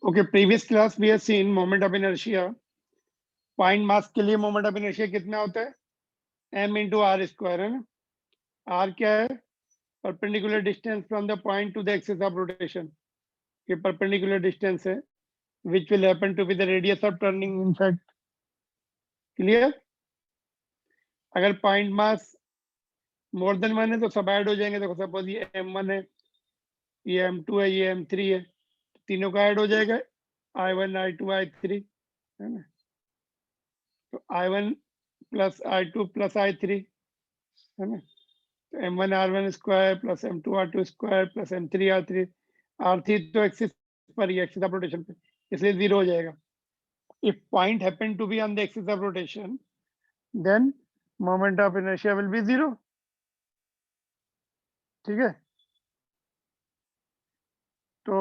Okay, previous class we have seen moment of inertia. Point mass के लिए moment of inertia कितना होता है? m इंटू आर स्क्वायर, है ना। r क्या है? Perpendicular distance from the point two the axis of rotation. ये परपेंडिकुलर डिस्टेंस है which will happen to be the radius of turning in fact. Clear? अगर पॉइंट मास मोर देन 1 है तो सब ऐड हो जाएंगे। देखो सपोज ये m1 है, ये m2 है, ये m3 है, तीनों का ऐड हो जाएगा i1 i2 i3, है ना। तो i1 plus i2 plus i3, है ना। तो m1 r1 square plus m2 r2 square plus m3 r3। r3 तो एक्सिस पर ही, एक्सिस ऑफ रोटेशन पे, इसलिए 0 हो जाएगा। If point happen to be on the axis of rotation, then moment of inertia will be 0. ठीक है, तो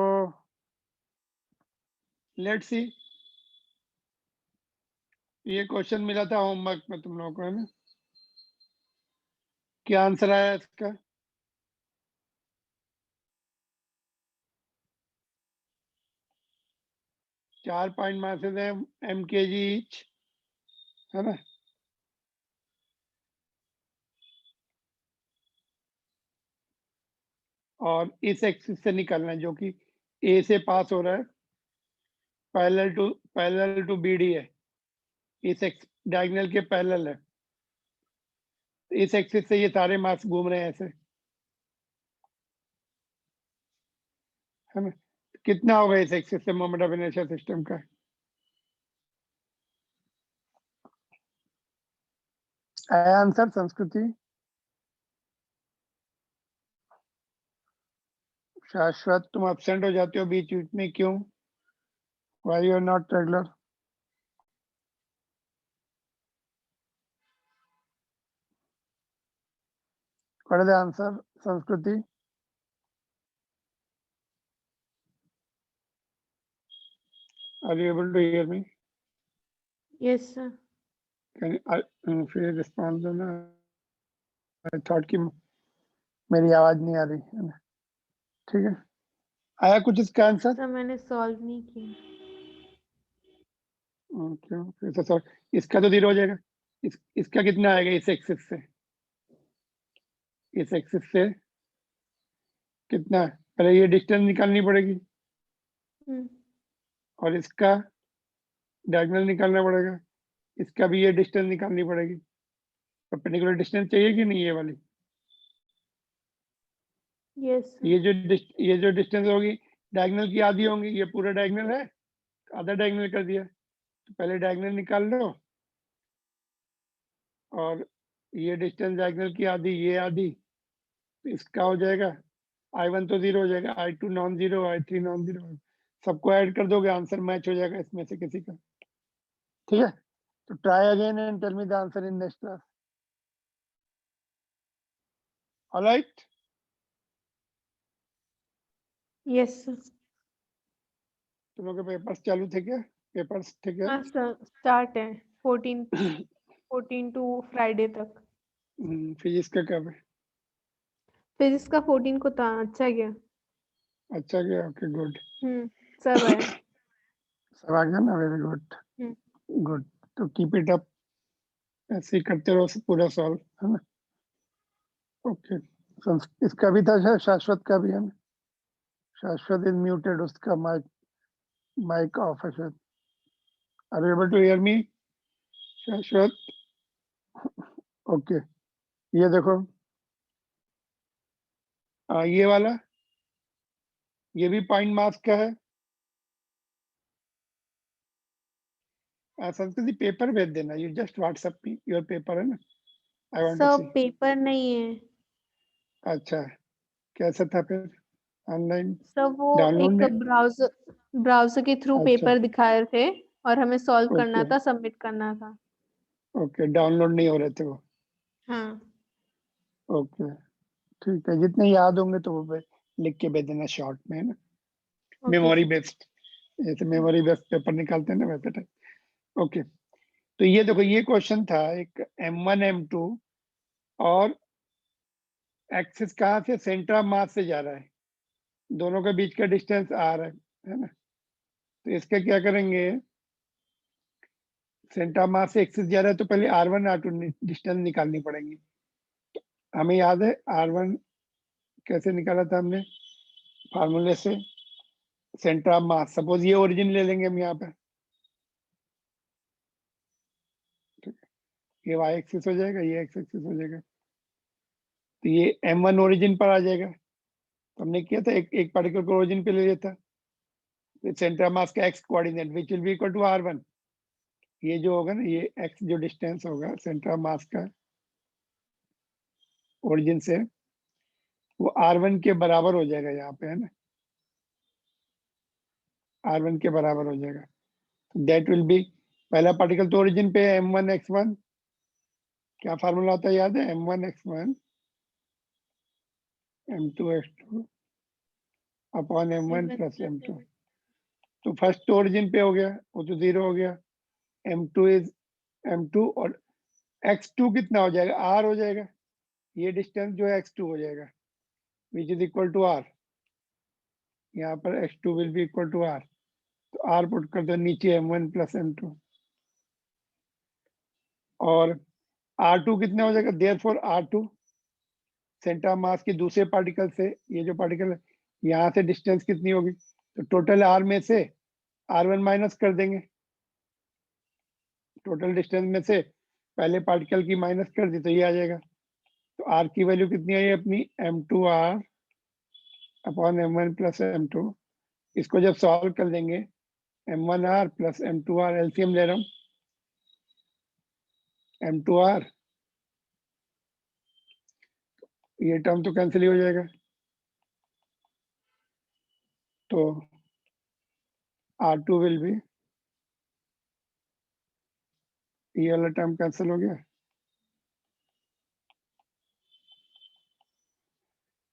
let's see, ये क्वेश्चन मिला था होमवर्क में तुम लोगों को, है ना। क्या आंसर आया इसका? चार पॉइंट मासेस है, m kg ईच, है ना। और इस एक्सिस से निकलना है जो कि A से पास हो रहा है, पैरेलल टू BD है, इस डायगोनल के पैरेलल है। इस एक्सिस से ये सारे मास घूम रहे हैं ऐसे, है ना। कितना होगा इस एक्सिस से मोमेंट ऑफ इनर्शिया सिस्टम का? आया आंसर संस्कृति? शाश्वत, तुम एब्सेंट हो जाते हो बीच बीच में, क्यों? Why you are not regular? What is the answer Sanskriti? Are you able to hear me? Yes, sir. Can फिर रिस्पॉन्स दो ना। आई थॉट कि मेरी आवाज नहीं आ रही, है ना। ठीक है, आया कुछ इसका आंसर? सर मैंने सॉल्व नहीं किया। क्यों? फिर तो सर इसका तो 0 हो जाएगा। इसका कितना आएगा इस एक्सिस से? इस एक्सिस से कितना है? पहले ये डिस्टेंस निकालनी पड़ेगी और इसका डायगोनल निकालना पड़ेगा, इसका भी ये डिस्टेंस निकालनी पड़ेगी। परपेंडिकुलर डिस्टेंस चाहिए कि नहीं, ये वाली? यस ये जो डिस्टेंस होगी डायगोनल की आधी होंगी। ये पूरा डायगोनल है, आधा डायगोनल कर दिया, तो पहले डायगोनल निकाल लो और ये डिस्टेंस डायगोनल की आधी, ये आधी, तो इसका हो जाएगा i1 तो 0 हो जाएगा, i2 non zero, i3 non zero, सबको ऐड कर दोगे, आंसर मैच हो जाएगा इसमें से किसी का। ठीक है, तो try again and tell me the answer in next class. Alright, yes sir. तुम लोग के पेपर्स चालू थे क्या? पेपर्स थे क्या? हाँ सर, स्टार्ट है 14 टू फ्राइडे तक। फिजिक्स का कब है? फिजिक्स का 14 को था। अच्छा गया। अच्छा गया, ओके गुड। सब है। सब आ गया ना, वेरी गुड हम्म, गुड। तो कीप इट अप, ऐसे ही करते रहो पूरा सॉल्व, है ना। ओके, इसका भी था शायद, शाश्वत का भी है ना। शाश्वत इज म्यूटेड, उसका माइक माइक ऑफ है शायद। Are you able to hear me Shashwat? Okay, ये देखो, ये वाला, ये भी पॉइंट मास का है। संस्कृति पेपर भेज देना, you just WhatsApp me your paper, है ना। आई वांट टू सी। सब पेपर नहीं है। अच्छा, कैसा था फिर? ऑनलाइन सब वो डाउनलोड एक ने? ब्राउजर के थ्रू अच्छा, पेपर दिखा रहे थे और हमें सॉल्व करना ओके था, सबमिट करना था। ओके, डाउनलोड नहीं हो रहे थे वो? हाँ ओके, ठीक है, जितने याद होंगे तो वो लिख के भेज देना शॉर्ट में, है ना। Okay memory sir. बेस्ड, जैसे मेमोरी बेस्ड पेपर निकालते हैं ना, वैसे टाइप। ओके, तो ये देखो, ये क्वेश्चन था एक m1 m2, और एक्सिस कहाँ से? सेंटर ऑफ मास से जा रहा है, दोनों के बीच का डिस्टेंस r है ना। तो इसका क्या करेंगे, सेंटर मास से एक्सिस जा रहा है तो पहले R1 R2 डिस्टेंस निकालनी पड़ेगी। हमें याद है R1 कैसे निकाला था हमने, फार्मूले से, सेंटर ऑफ मास। सपोज ये ओरिजिन ले लेंगे हम यहाँ पे, ये y एक्सिस हो जाएगा, ये x एक्सिस हो जाएगा, तो ये m1 ओरिजिन पर आ जाएगा। तो हमने किया था एक पार्टिकल को ओरिजिन पे ले लिया था, सेंटर मास का x coordinate which will be equal to R1। ये जो होगा ना, ये x जो डिस्टेंस होगा सेंटर मास का ओरिजिन से, वो R1 के बराबर हो जाएगा यहाँ पे, है ना, R1 के बराबर हो जाएगा। दैट विल बी, पहला पार्टिकल तो ओरिजिन पे है m1 x1, क्या फार्मूला होता है याद है, m1 x1 m2 x2 upon m1 plus m2। तो फर्स्ट ओरिजिन पे हो गया, वो तो 0 हो गया, m2 इज m2, और x2 कितना हो जाएगा, r हो जाएगा, ये डिस्टेंस जो है x2 हो जाएगा, which is equal to r। यहाँ पर x2 will be equal to r, तो r पुट कर दो नीचे, m1 प्लस m2, और r2 कितना हो जाएगा, देयरफॉर r2 सेंटर मास के दूसरे पार्टिकल से, ये जो पार्टिकल है यहाँ से डिस्टेंस कितनी होगी, तो टोटल r में से r1 माइनस कर देंगे, टोटल डिस्टेंस में से पहले पार्टिकल की माइनस कर दी तो ये आ जाएगा। तो r की वैल्यू कितनी आई अपनी, m2r upon m1 plus m2। इसको जब सॉल्व कर देंगे, m1r प्लस m2r, एलसीएम ले रहा हूँ, m2r, ये टर्म तो कैंसिल ही हो जाएगा, तो r2 विल बी, ये वाला टर्म कैंसिल हो गया,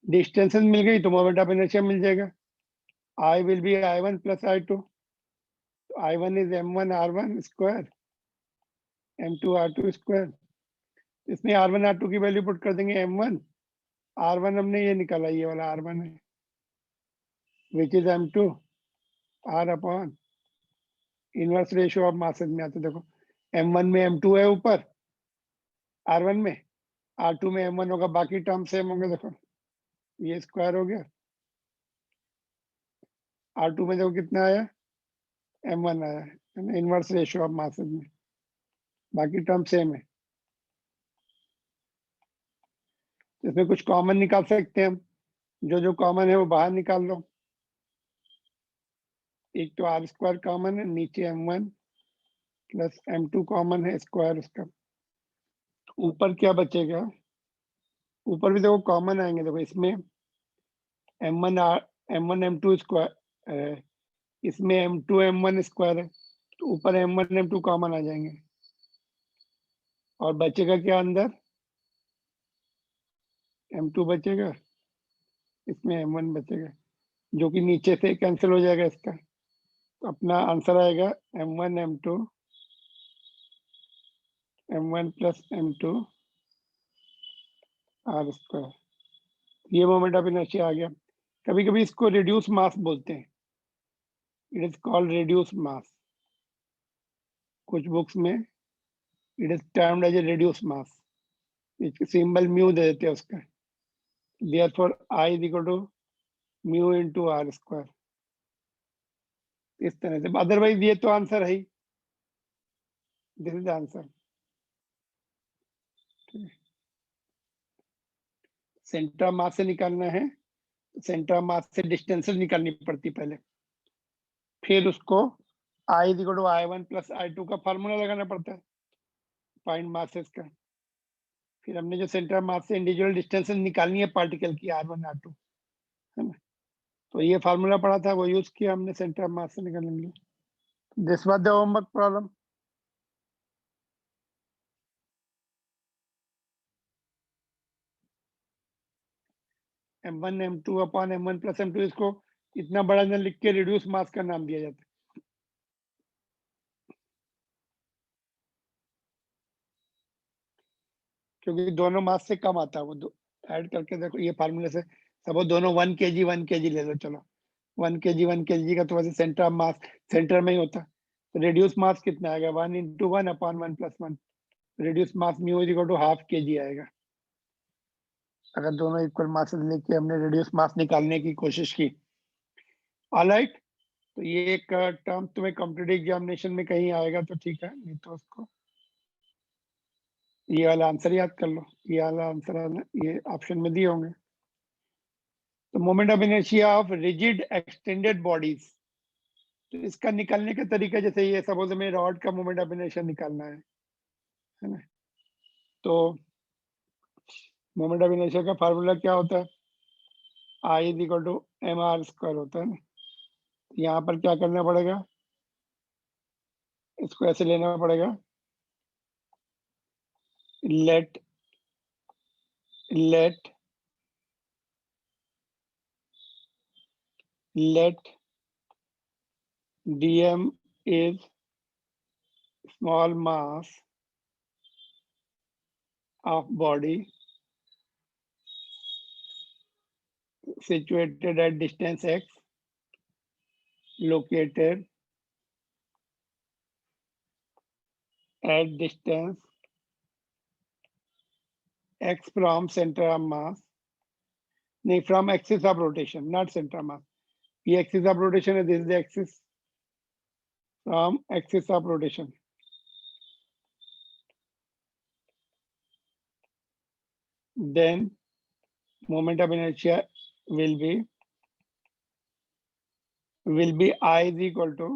डिस्टेंसेस मिल गई तो मोमेंट ऑफ इनर्शिया मिल जाएगा। I will be I1 plus I2, I1 is m1 r1 square, m2 r2 square। इसमें r1 r2 की वैल्यू पुट कर देंगे, m1 r1 हमने ये निकाला, ये वाला r1 है, which is m2 r upon inverse ratio of masses में आते, देखो m1 में m2 है ऊपर r1 में, r2 में m1 होगा, बाकी टर्म सेम होंगे, देखो ये स्क्वायर हो गया, r2 में देखो कितना आया, m1 आया है, इनवर्स रेशियो ऑफ मासेस में, बाकी टर्म सेम है। इसमें कुछ कॉमन निकाल सकते हैं हम, जो कॉमन है वो बाहर निकाल लो, एक तो आर स्क्वायर कॉमन है, नीचे m1 प्लस m2 कॉमन है, स्क्वायर उसका, ऊपर क्या बचेगा, ऊपर भी देखो कॉमन आएंगे, देखो इसमें m1 m2 स्क्वायर, इसमें m2 m1 स्क्वायर है, तो ऊपर m1 m2 कॉमन आ जाएंगे, और बचेगा क्या अंदर, m2 बचेगा, इसमें m1 बचेगा, जो कि नीचे से कैंसिल हो जाएगा इसका, तो अपना आंसर आएगा m1 m2 m1 plus m2 r square. ये मोमेंट ऑफ इनर्शिया आ गया। कभी कभी इसको रिड्यूस मास बोलते हैं, it is called reduce mass, कुछ बुक्स में it is termed as a reduce mass, symbol mu दे देते हैं उसका, therefore I is equal to mu into R square, इस तरह से। अदरवाइज ये तो आंसर है ही, this is answer. Centre mass से निकालना है, सेंटर मास से डिस्टेंसेस निकालनी पड़ती पहले, फिर उसको I equal to I1 plus I2 का फार्मूला लगाना पड़ता है पॉइंट मासेस का। फिर हमने जो सेंटर मास से इंडिविजुअल डिस्टेंसेस निकालनी है पार्टिकल की, R1 R2, है ना, तो ये फार्मूला पड़ा था, वो यूज किया हमने सेंटर मास से निकालने के लिए। This was the homework problem. m1 m2 upon m1 plus m2, इसको इतना बड़ा न लिख के रिड्यूस मास का नाम दिया जाता है, क्योंकि दोनों मास से कम आता है, वो ऐड करके देखो ये फार्मूले से, सब दोनों 1 kg ले लो, चलो 1 kg का तो वैसे सेंटर ऑफ मास सेंटर में ही होता है। तो रेड्यूस मास कितना आएगा 1 × 1/1 + 1। Reduce mass mu is equal to ½ kg आएगा। अगर दोनों इक्वल मासेस लेके हमने रेड्यूस मास निकालने की कोशिश की। ऑलराइट, तो ये एक टर्म तुम्हें कॉम्पिटिटिव एग्जामिनेशन में कहीं आएगा तो ठीक है, नहीं तो उसको ये वाला आंसर याद कर लो। ये वाला आंसर ये ऑप्शन में दिए होंगे। तो moment of inertia of rigid extended bodies, तो इसका निकालने का तरीका जैसे ये सपोज हमें रॉड का मोमेंट ऑफ इनर्शिया निकालना है ना। तो मोमेंट ऑफ इनर्शिया का फार्मूला क्या होता है, I = mr² होता है ना। यहाँ पर क्या करना पड़ेगा, इसको ऐसे लेना पड़ेगा, late dm is small mass of body situated at distance x, located at distance x from center of mass, नहीं, from axis of rotation, not center of mass. ये axis of rotation है, this is the axis, from axis of rotation. Then moment of inertia will be I is equal to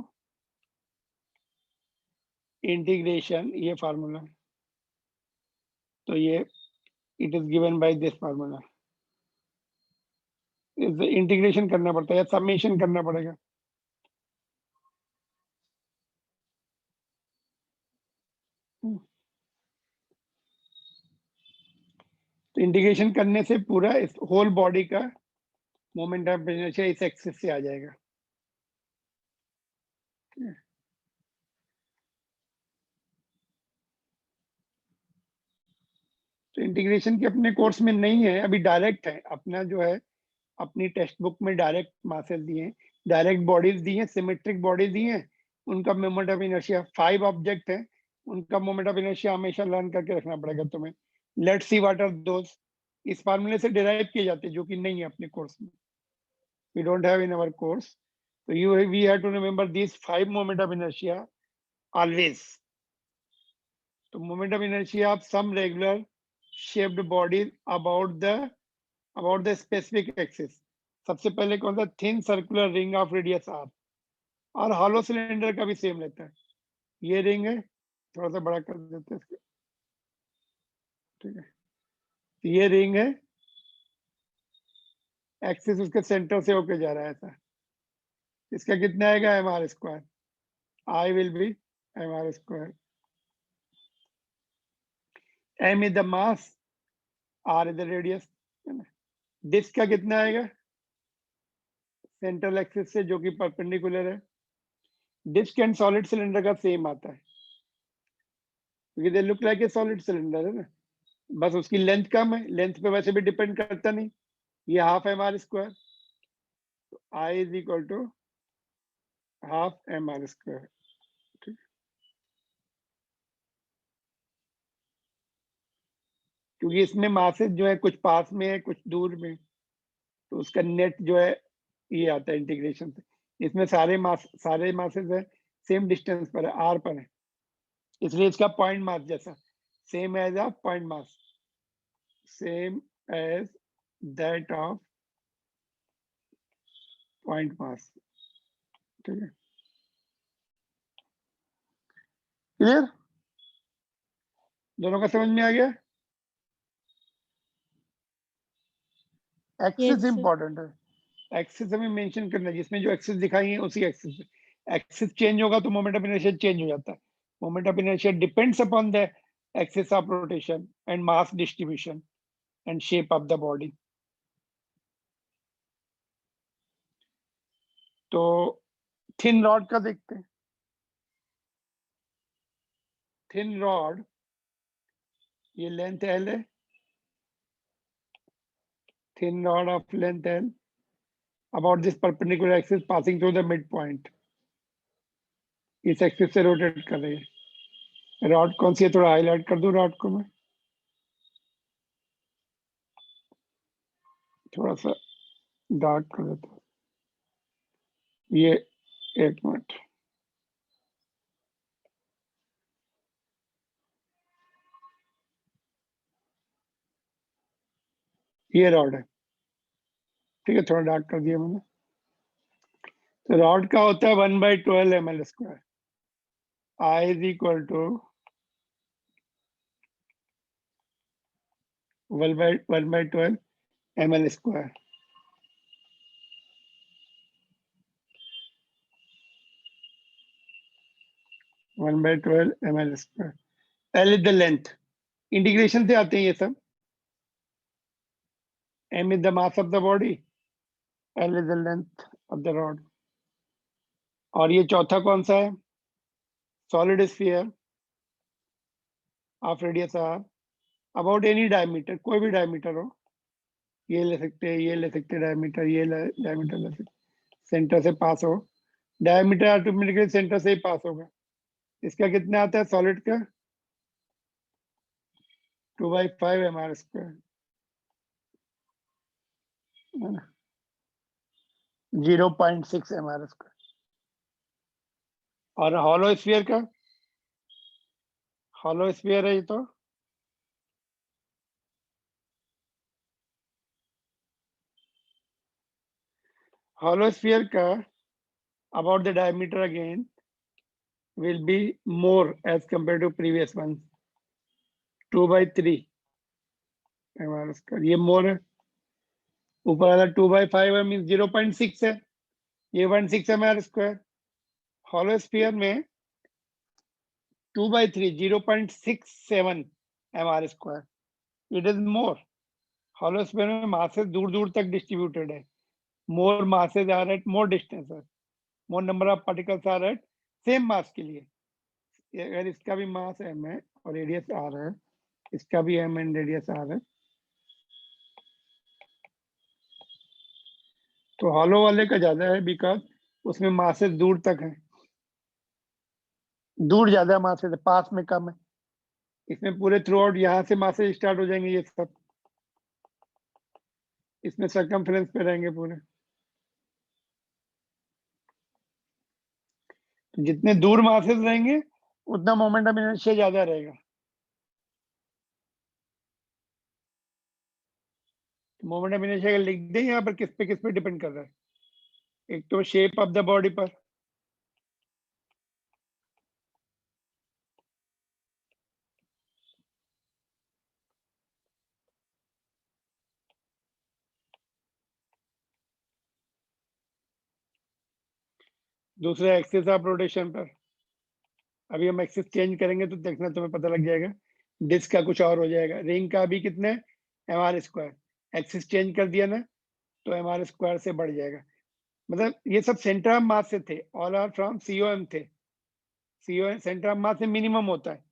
integration, ये formula, तो ये it is given by this formula. Integration करना पड़ता है या summation करना पड़ेगा। तो इंटीग्रेशन करने से पूरा इस होल बॉडी का मोमेंट ऑफ इनर्शिया इस एक्सिस से आ जाएगा। तो इंटीग्रेशन के अपने कोर्स में नहीं है, अभी डायरेक्ट है। अपना जो है अपनी टेक्स्ट बुक में डायरेक्ट मासेस दिए हैं, डायरेक्ट बॉडीज दी हैं, सिमेट्रिक बॉडीज दी हैं, उनका मोमेंट ऑफ इनर्शिया 5 ऑब्जेक्ट है, उनका मोमेंट ऑफ इनर्शिया हमेशा लर्न करके रखना पड़ेगा तुम्हें। Let's see what are those, इस फार्मूले से डिराइव किए जाते हैं, जो कि नहीं है अपने कोर्स में, we don't have in our course. तो we have to remember this 5 moment of inertia always. तो moment of inertia of some regular shaped bodies about the specific axis. सबसे पहले कौन सा, thin circular ring of radius r, और hollow cylinder का भी same रहता है। ये रिंग है, थोड़ा सा बड़ा कर देते हैं इसको, ठीक है। तो ये रिंग है, एक्सिस उसके सेंटर से होके जा रहा है ऐसा। इसका कितना आएगा mr², I will be mr²। m is the mass, r is the radius, है ना। डिस्क का कितना आएगा, सेंट्रल एक्सिस से जो कि परपेंडिकुलर है। डिस्क एंड सॉलिड सिलेंडर का सेम आता है, क्योंकि they look like a solid cylinder, है ना। बस उसकी लेंथ कम है, लेंथ पे वैसे भी डिपेंड करता नहीं, ये ½ mr²। तो I is equal to ½ mr², ठीक। क्योंकि इसमें मासेस जो है कुछ पास में है कुछ दूर में, तो उसका नेट जो है ये आता है इंटीग्रेशन से। इसमें सारे मासेस है सेम डिस्टेंस पर है, r पर है, इसलिए इसका पॉइंट मास जैसा same as of point mass, same as that of point mass, ठीक है। क्लियर, दोनों का समझ में आ गया। Axis Yes, sir. इंपॉर्टेंट है, एक्सिस हमें मेंशन करना है, जिसमें जो एक्सिस दिखाई है उसी एक्सिस पे। एक्सिस चेंज होगा तो मोमेंट ऑफ इनर्शिया चेंज हो जाता है। Moment of inertia depends upon the axis of rotation and mass distribution and shape of the body. तो थिन रॉड का देखते हैं। थिन रॉड, ये लेंथ L है, thin rod of length L, about this perpendicular axis passing through the midpoint. इस axis से rotate कर रही है। रॉड कौन सी है, थोड़ा हाईलाइट कर दूं रॉड को मैं, थोड़ा सा डार्क कर देता हूं। ये एक मिनट, ये रॉड है, ठीक है, थोड़ा डार्क कर दिया मैंने। तो रॉड का होता है 1/12 ml square. I is equal to 1/12 ml square. One by 12 ml square. L is the length, integration से आते हैं ये सब। M is the mass of the body, L is the length of the rod। और ये चौथा कौन सा है, solid sphere of radius r about any diameter, कोई भी डायमीटर हो, ये ले सकते हैं, ये ले सकते हैं डायमीटर, ये डायमीटर ले सकते, सेंटर से पास हो, डायमीटर ऑटोमेटिकली सेंटर से ही पास होगा। इसका कितना आता है सॉलिड का, 2/5 mr स्क्वायर, 0.6 mr स्क्वायर। और हॉलो स्फीयर का, हॉलो स्फीयर है ये तो hollow sphere का about the diameter again will be more as compared to previous one, 2/3 mr square, ये more है। ऊपर वाला 2/5 है मीन 0.6 है, ये 1.6 mr स्क्वायर। hollow sphere में 2/3 0.67 mr square, it is more. hollow sphere में masses दूर दूर तक डिस्ट्रीब्यूटेड है, more masses are at more distances, more number of particles are at same mass के लिए। अगर इसका भी मास m है और रेडियस r है, इसका भी m एंड रेडियस r है, तो हॉलो वाले का ज्यादा है बिकॉज उसमें मासेस दूर तक है, दूर ज्यादा मासेस है, पास में कम है। इसमें पूरे थ्रू आउट यहाँ से मासेस स्टार्ट हो जाएंगे, ये सब इसमें सर्कमफ्रेंस पे रहेंगे पूरे। तो जितने दूर मासेस रहेंगे उतना मोमेंट ऑफ इनर्शिया ज्यादा रहेगा। मोमेंट ऑफ इनर्शिया लिख दें यहाँ पर, किस पे डिपेंड कर रहा है, एक तो शेप ऑफ द बॉडी पर, दूसरा एक्सिस ऑफ रोटेशन पर। अभी हम एक्सिस चेंज करेंगे तो देखना तुम्हें पता लग जाएगा, डिस्क का कुछ और हो जाएगा। रिंग का अभी कितने mr स्क्वायर, एक्सिस चेंज कर दिया ना तो mr स्क्वायर से बढ़ जाएगा। मतलब ये सब सेंटर ऑफ मास से थे, ऑल आर फ्रॉम COM थे। COM सेंटर ऑफ मास से मिनिमम होता है,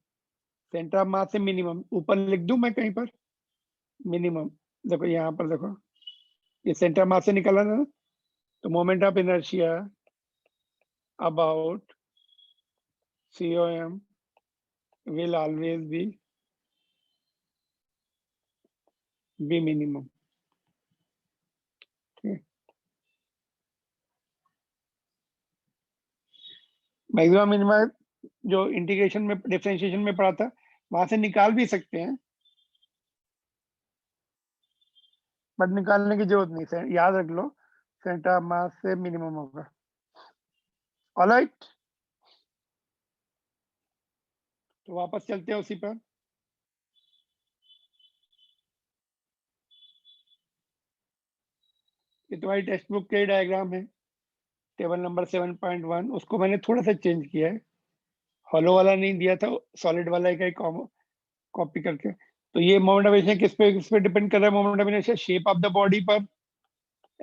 सेंटर ऑफ मास से मिनिमम, ऊपर लिख दूं मैं कहीं पर मिनिमम, देखो यहाँ पर देखो, ये सेंटर ऑफ मास से निकला ना, तो moment of inertia about COM will always be minimum। Maximum minimum जो इंटीग्रेशन में डिफरेंशिएशन में पढ़ा था वहां से निकाल भी सकते हैं, बट निकालने की जरूरत नहीं, याद रख लो सेंटर ऑफ मास से मिनिमम होगा। ऑलराइट, तो वापस चलते हैं उसी पर। ये तुम्हारी टेक्स्ट बुक के डायग्राम है, टेबल नंबर 7.1, उसको मैंने थोड़ा सा चेंज किया है, हॉलो वाला नहीं दिया था, सॉलिड वाला का ही कॉपी करके। तो ये मोमेंट ऑफ इनर्शिया किस पे डिपेंड कर रहा है, moment of inertia shape of the body पर,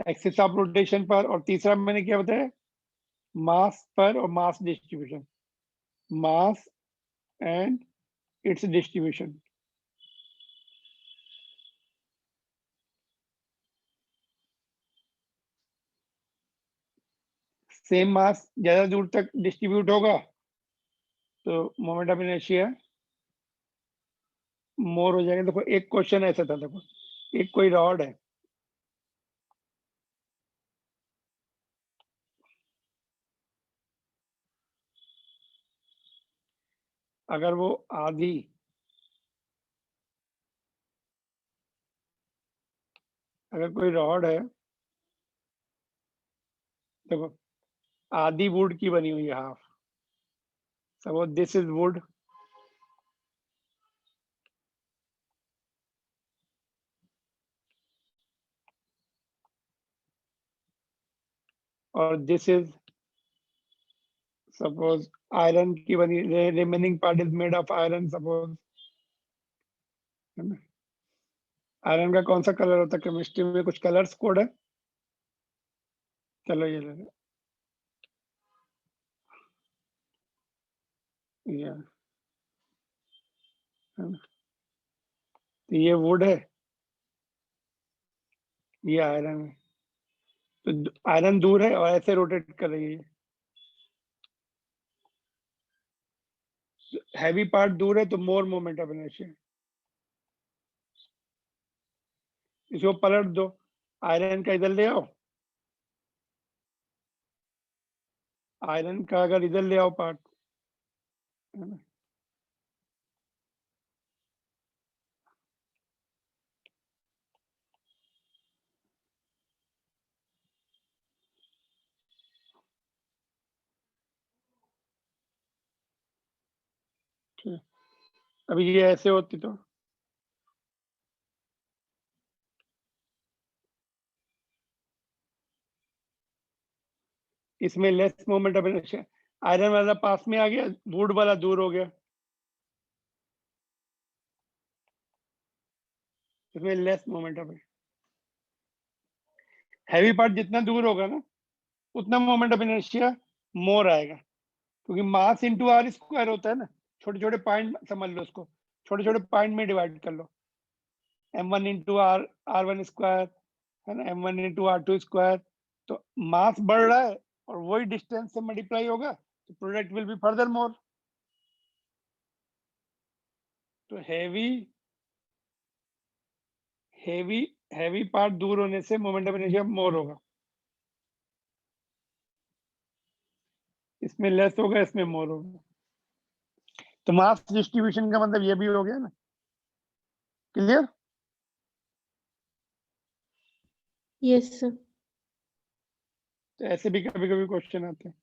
एक्सिस ऑफ रोटेशन पर, और तीसरा मैंने क्या बताया, मास पर और mass distribution, mass and it's distribution. Same mass ज्यादा दूर तक डिस्ट्रीब्यूट होगा तो मोमेंट ऑफ इनर्शिया मोर हो जाएगा। देखो एक क्वेश्चन ऐसा था, देखो एक कोई रॉड है, अगर वो आधी अगर कोई रॉड है, देखो आधी वुड की बनी हुई है, half. Suppose this is would, और दिस इज सपोज आयरन की बनी, remaining part is made of iron suppose, है ना। आयरन का कौन सा कलर होता है केमिस्ट्री में? कुछ कलर्स कोड है? चलो ये ले लो, ये है ना? तो ये वुड है, ये आयरन है। तो आयरन दूर है और ऐसे रोटेट कर रही है, हैवी पार्ट दूर है तो मोर मोमेंट ऑफ इनर्शिया। इसको पलट दो, आयरन का इधर ले आओ, आयरन का अगर इधर ले आओ पार्ट, है ना। ठीक, अभी ये ऐसे होती तो इसमें less moment of inertia, iron वाला पास में आ गया, वुड वाला दूर हो गया, इसमें less moment of, heavy part जितना दूर होगा ना उतना मोमेंट ऑफ इनर्शिया मोर आएगा, क्योंकि मास इंटू आर स्क्वायर होता है ना। छोटे छोटे पॉइंट समझ लो उसको, छोटे छोटे पॉइंट में डिवाइड कर लो, m1 इंटू r1 स्क्वायर, है ना, m1 इंटू r2 स्क्वायर। तो मास बढ़ रहा है और वही डिस्टेंस से मल्टीप्लाई होगा तो product will be further more. तो हैवी हैवी हैवी पार्ट दूर होने से मोमेंट ऑफ इनर्शिया मोर होगा, इसमें लेस होगा, इसमें मोर होगा। तो मास डिस्ट्रीब्यूशन का मतलब ये भी हो गया ना, क्लियर? Yes sir. तो ऐसे भी कभी कभी क्वेश्चन आते हैं।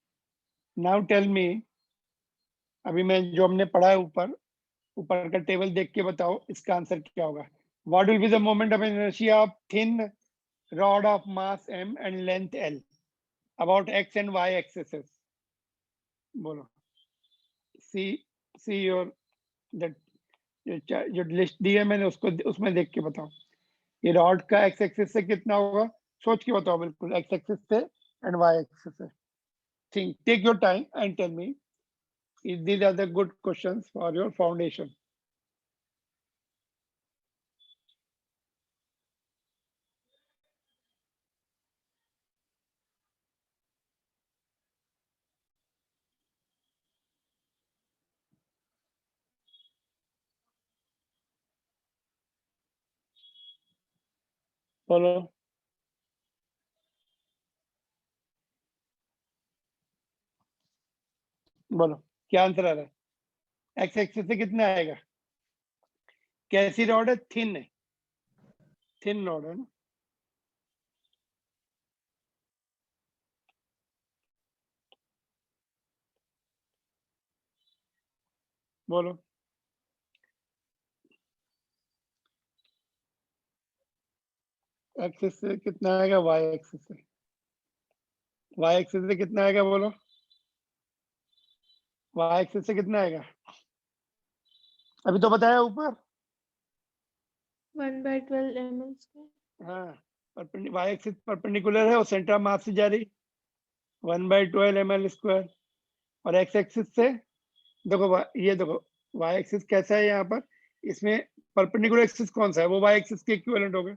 नाउ टेल मी, अभी मैं जो हमने पढ़ा है ऊपर, ऊपर का टेबल देख के बताओ इसका आंसर क्या होगा। What will be the moment of inertia of thin rod of mass m and length l about x and y axes? बोलो, सी सी योर दैट जो लिस्ट दी है मैंने उसको, उसमें देख के बताओ ये रॉड का x एक्सिस से कितना होगा, सोच के बताओ बिल्कुल, x एक्सिस से एंड y एक्सिस से। Think, take your time and tell me, these are the good questions for your foundation. बोलो बोलो क्या आंसर आ रहा है? एक्स एक्सिस से कितना आएगा? कैसी रॉड है? थिन है, थिन रॉड है ना। बोलो, एक्सिस से कितना आएगा? वाई एक्सिस से, वाई एक्सिस से कितना आएगा? बोलो, वाई एक्सिस से कितना आएगा? अभी तो बताया ऊपर। 1/12 ml स्क्वायर। हाँ, वाई एक्सिस परपेंडिकुलर है और सेंटर ऑफ मास से जा रही, 1/12 ml स्क्वायर। और एक्स एक्सिस से देखो, ये देखो वाई एक्सिस कैसा है यहाँ पर, इसमें परपेंडिकुलर एक्सिस कौन सा है? वो वाई एक्सिस के इक्विवेलेंट हो गया।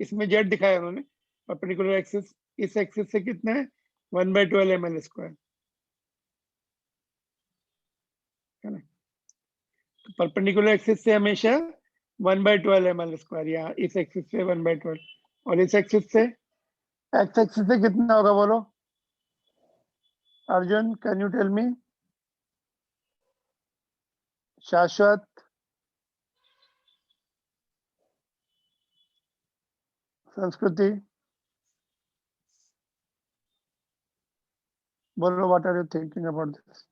इसमें जेड दिखाया उन्होंने, परपेंडिकुलर एक्सिस इस एक्सिस से कितना है? 1/12 ml स्क्वायर, है ना। परपेंडिकुलर एक्सिस से हमेशा 1/12 ml स्क्वायर, या इस एक्सिस से 1/12, और इस एक्सिस से, एक्स एक्सिस से कितना होगा बोलो Arjun, can you tell me? Shashwat, Sanskriti, बोलो what are you thinking about this?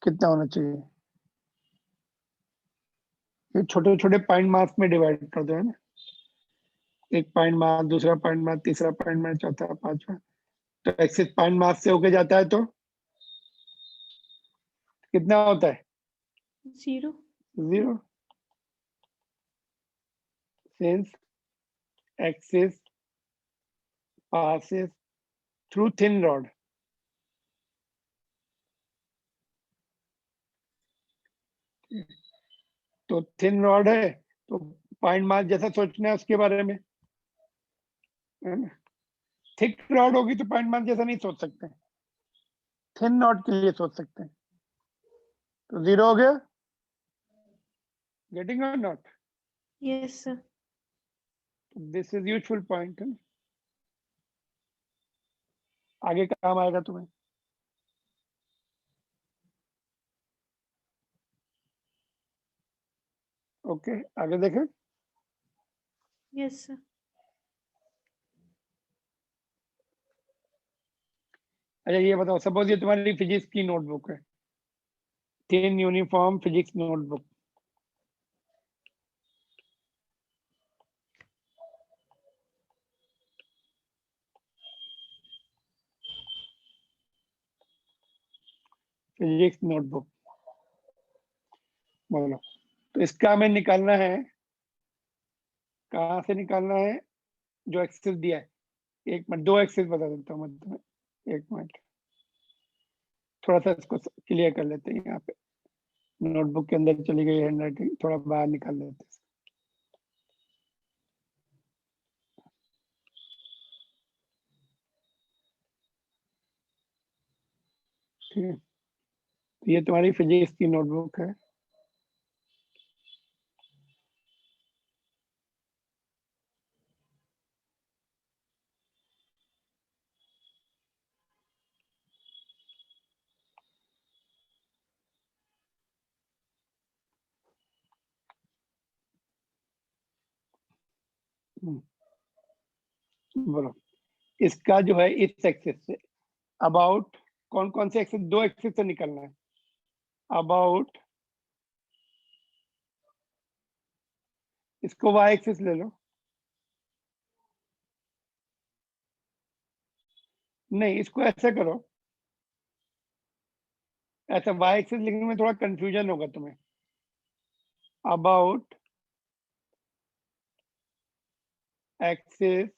कितना होना चाहिए? ये छोटे छोटे पॉइंट मास में डिवाइड कर दो, है ना। एक पॉइंट मास, दूसरा पॉइंट मास, तीसरा पॉइंट मास, चौथा, पांचवा। तो एक्सिस पॉइंट मास से होके जाता है तो कितना होता है? 0. 0, since axis passes through thin rod. तो थिन रॉड है तो पॉइंट मास जैसा सोचना है उसके बारे में, है ना। थिक रॉड होगी तो पॉइंट मास जैसा नहीं सोच सकते, थिन रॉड के लिए सोच सकते हैं। तो 0 हो गया, गेटिंग और not? Yes, sir. This is useful point, है ना? आगे काम आएगा तुम्हें। ओके, आगे देखें। Yes, sir. अच्छा ये बताओ, सपोज ये तुम्हारी फिजिक्स की नोटबुक है, thin uniform physics notebook. Physics notebook, बोलो। तो इसका हमें निकालना है, कहाँ से निकालना है? जो एक्सेस दिया है, एक मिनट, 2 एक्सेस बता देता हूँ मैं तुम्हें, एक मिनट। थोड़ा सा इसको क्लियर कर लेते हैं, यहाँ पे नोटबुक के अंदर चली गई हैंडराइटिंग, थोड़ा बाहर निकाल लेते हैं। ठीक है, तो ये तुम्हारी फिजिक्स की नोटबुक है। बोलो, इसका जो है इस एक्सिस से अबाउट, कौन कौन से एक्सिस? 2 एक्सिस से निकलना है। अबाउट, इसको वाई एक्सिस ले लो। नहीं, इसको ऐसे करो, ऐसा वाई एक्सिस लिखने में थोड़ा कंफ्यूजन होगा तुम्हें। About axis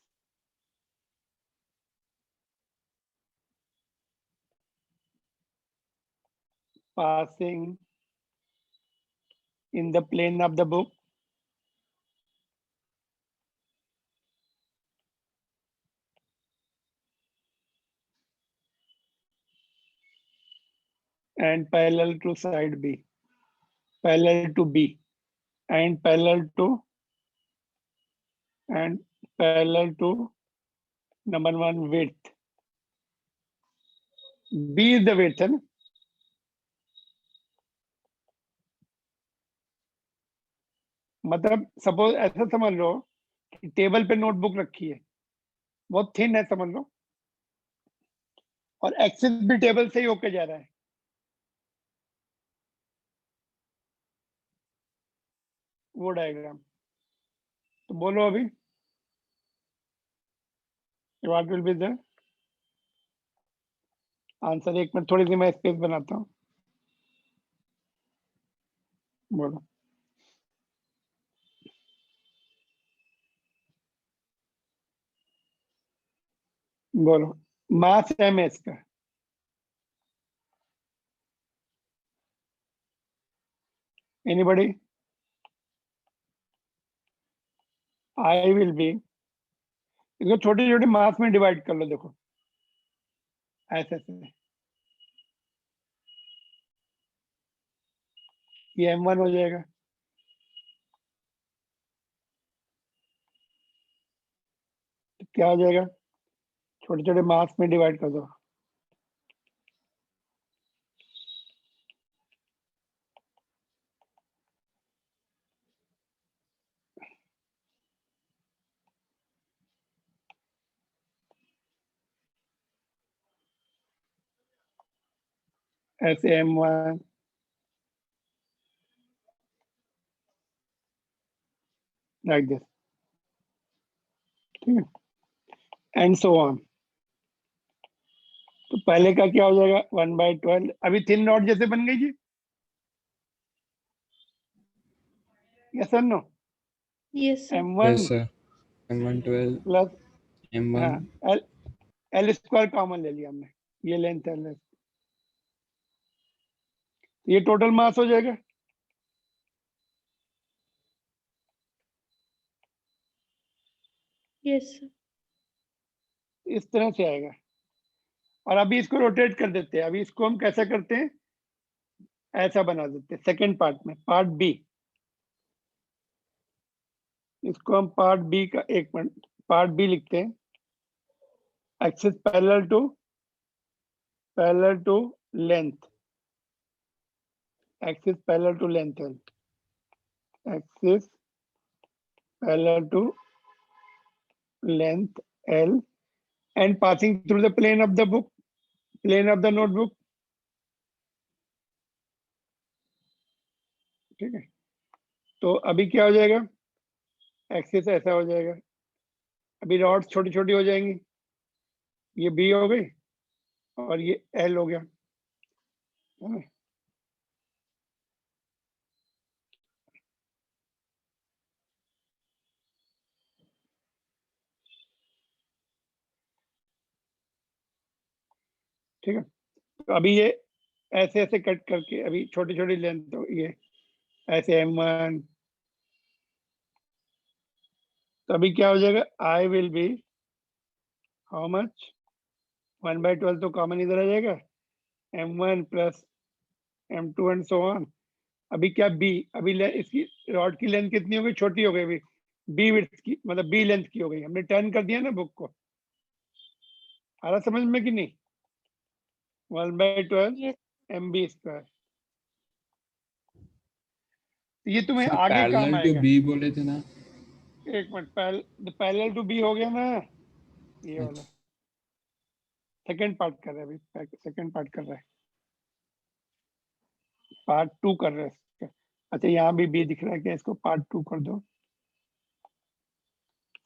passing in the plane of the book and parallel to side B, parallel to B, and parallel to number 1 width. B is the width, है ना। मतलब सपोज ऐसा समझ लो कि टेबल पे नोटबुक रखी है, बहुत थिन है समझ लो, और एक्सिस भी टेबल से ही होके जा रहा है, वो डायग्राम। तो बोलो अभी what will be the answer. एक मिनट, थोड़ी सी मैं स्पेस बनाता हूँ, बोलो। बोलो, मास एम है इसका। Anybody? I will be इसको छोटे छोटे मास में डिवाइड कर लो, देखो ऐसे ऐसे, ये m1 हो जाएगा, तो क्या हो जाएगा, छोटे छोटे मास में डिवाइड कर दो, ऐसे m1 लाइक दिस, ठीक है, एंड सो ऑन। तो पहले का क्या हो जाएगा, 1/12, अभी थिन नॉट जैसे बन गई जी, यस और no, Yes, sir. m1 Yes, sir. M1 12, plus, M1. हाँ, एल स्क्वायर कॉमन ले लिया हमने, ये लेंथ है, ये टोटल मास हो जाएगा, Yes, sir. इस तरह से आएगा। और अभी इसको रोटेट कर देते हैं, अभी इसको हम कैसा करते हैं, ऐसा बना देते हैं सेकंड पार्ट में, पार्ट बी, इसको हम पार्ट बी का, एक मिनट, पार्ट बी लिखते हैं, axis parallel to length, axis parallel to length, axis parallel to length L and passing through the plane of the book, plane of the notebook, ठीक है। तो अभी क्या हो जाएगा, एक्सिस ऐसा हो जाएगा, अभी रॉड्स छोटी छोटी हो जाएंगी, ये B हो गई और ये L हो गया, है ना? ठीक है, तो अभी ये ऐसे ऐसे कट करके, अभी छोटी छोटी लेंथ, तो ये ऐसे m1, तो अभी क्या हो जाएगा, I will be how much, 1/12 तो कॉमन इधर आ जाएगा, m1 plus m2 and so on. अभी क्या b, अभी इसकी रॉड की लेंथ कितनी हो गई, छोटी हो गई, अभी b विड्थ की, मतलब b लेंथ की हो गई, हमने टर्न कर दिया ना बुक को, आ रहा समझ में कि नहीं, 1/12 Yes. mb स्क्वायर, ये तुम्हें Sir, आगे काम parallel to आएगा। B बोले थे ना? एक मिनट, पैरेलल टू b हो गया ना, ये वाला सेकंड पार्ट कर रहा है, अभी सेकंड पार्ट कर रहा है, पार्ट 2 कर रहा है इसका। अच्छा, यहाँ भी b दिख रहा है क्या, इसको पार्ट 2 कर दो,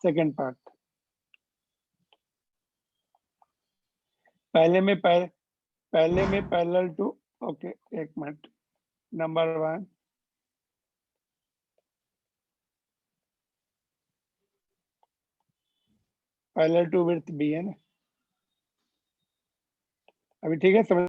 सेकंड पार्ट, पहले में पैरेलल टू, ओके, एक minute, number 1, parallel to width b है ना, अभी ठीक है, समझ